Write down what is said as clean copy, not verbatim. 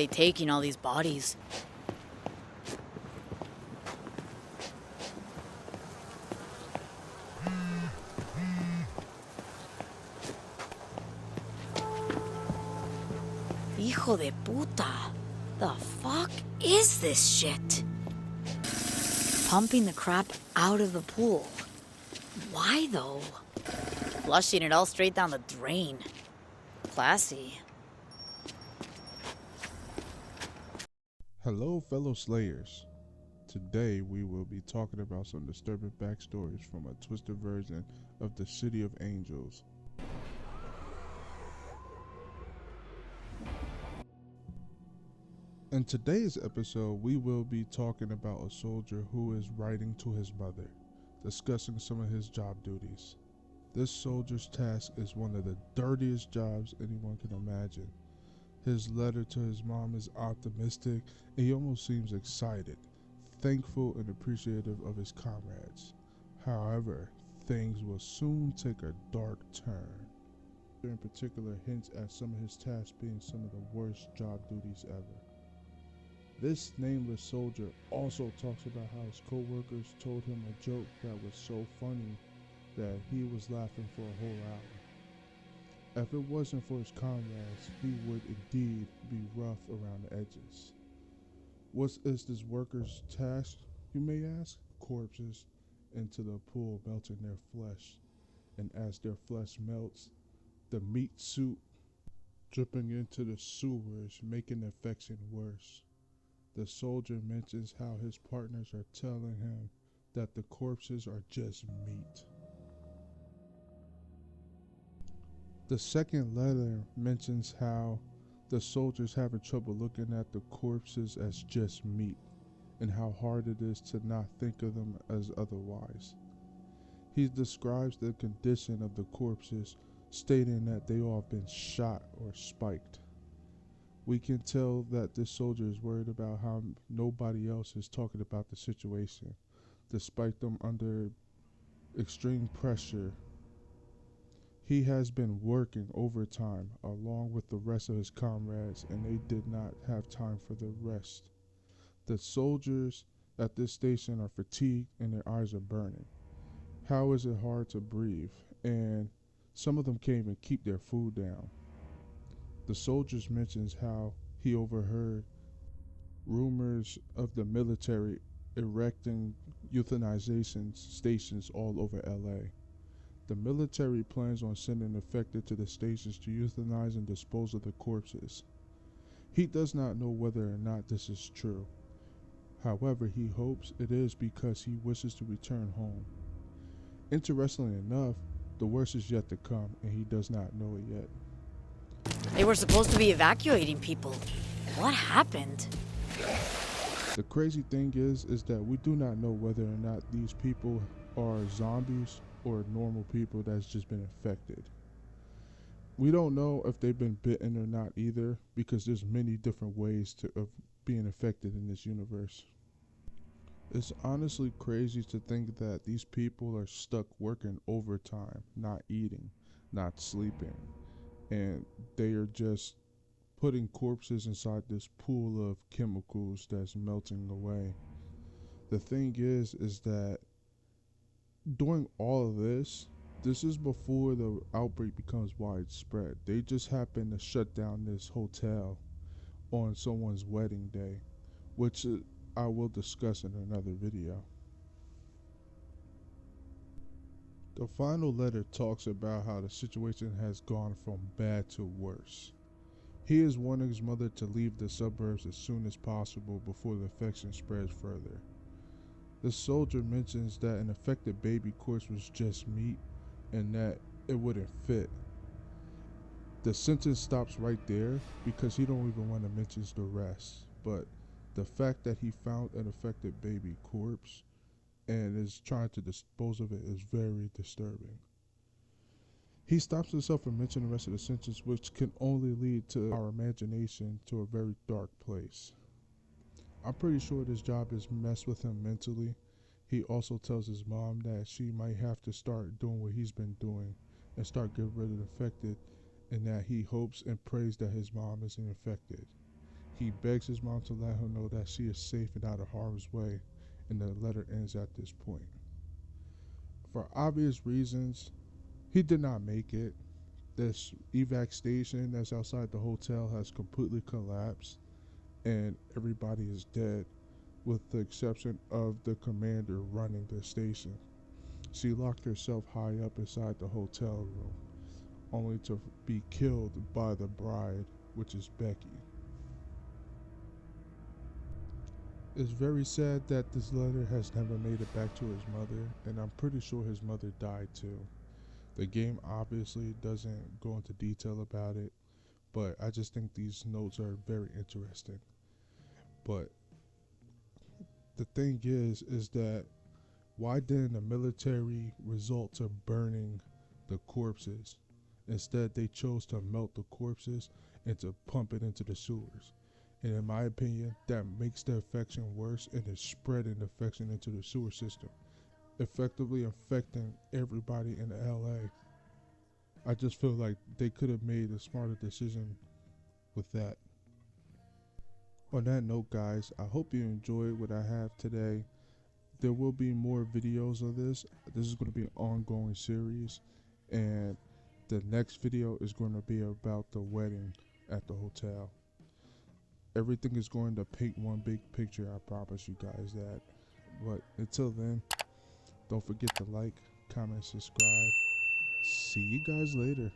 they taking all these bodies? Hijo de puta. The fuck is this shit? Pumping the crap out of the pool. Why though? Flushing it all straight down the drain. Classy. Hello, fellow Slayers. Today we will be talking about some disturbing backstories from a twisted version of the City of Angels. In today's episode, we will be talking about a soldier who is writing to his mother, discussing some of his job duties. This soldier's task is one of the dirtiest jobs anyone can imagine. His letter to his mom is optimistic, and he almost seems excited, thankful and appreciative of his comrades. However, things will soon take a dark turn. In particular, hints at some of his tasks being some of the worst job duties ever. This nameless soldier also talks about how his co-workers told him a joke that was so funny that he was laughing for a whole hour. If it wasn't for his comrades, he would indeed be rough around the edges. What is this worker's task, you may ask? Corpses into the pool, melting their flesh. And as their flesh melts, the meat soup dripping into the sewers, making the infection worse. The soldier mentions how his partners are telling him that the corpses are just meat. The second letter mentions how the soldiers having trouble looking at the corpses as just meat, and how hard it is to not think of them as otherwise. He describes the condition of the corpses, stating that they all have been shot or spiked. We can tell that this soldier is worried about how nobody else is talking about the situation, despite them under extreme pressure. He has been working overtime along with the rest of his comrades, and they did not have time for the rest. The soldiers at this station are fatigued and their eyes are burning. How is it hard to breathe? And some of them can't even keep their food down. The soldiers mentions how he overheard rumors of the military erecting euthanization stations all over LA. The military plans on sending affected to the stations to euthanize and dispose of the corpses. He does not know whether or not this is true. However, he hopes it is because he wishes to return home. Interestingly enough, the worst is yet to come, and he does not know it yet. They were supposed to be evacuating people. What happened? The crazy thing is that we do not know whether or not these people are zombies or normal people that's just been infected. We don't know if they've been bitten or not either, because there's many different ways of being affected in this universe. It's honestly crazy to think that these people are stuck working overtime, not eating, not sleeping, and they are just putting corpses inside this pool of chemicals that's melting away. The thing is that doing all of this is before the outbreak becomes widespread. They just happen to shut down this hotel on someone's wedding day, which I will discuss in another video. The final letter talks about how the situation has gone from bad to worse. He is warning his mother to leave the suburbs as soon as possible before the infection spreads further. The soldier mentions that an affected baby corpse was just meat and that it wouldn't fit. The sentence stops right there because he don't even want to mention the rest, but the fact that he found an affected baby corpse and is trying to dispose of it is very disturbing. He stops himself from mentioning the rest of the sentence, which can only lead to our imagination to a very dark place. I'm pretty sure this job has messed with him mentally. He also tells his mom that she might have to start doing what he's been doing and start getting rid of the infected, and that he hopes and prays that his mom isn't infected. He begs his mom to let her know that she is safe and out of harm's way, and the letter ends at this point. For obvious reasons, he did not make it. This evac station that's outside the hotel has completely collapsed, and everybody is dead, with the exception of the commander running the station. She locked herself high up inside the hotel room, only to be killed by the bride, which is Becky. It's very sad that this letter has never made it back to his mother, and I'm pretty sure his mother died too. The game obviously doesn't go into detail about it, but I just think these notes are very interesting. But the thing is that why didn't the military resort to burning the corpses? Instead, they chose to melt the corpses and to pump it into the sewers. And in my opinion, that makes the infection worse and is spreading infection into the sewer system, effectively infecting everybody in LA. I just feel like they could have made a smarter decision with that. On that note, guys, I hope you enjoyed what I have today. There will be more videos of this. This is going to be an ongoing series, and the next video is going to be about the wedding at the hotel. Everything is going to paint one big picture, I promise you guys that. But until then, don't forget to like, comment, subscribe. See you guys later.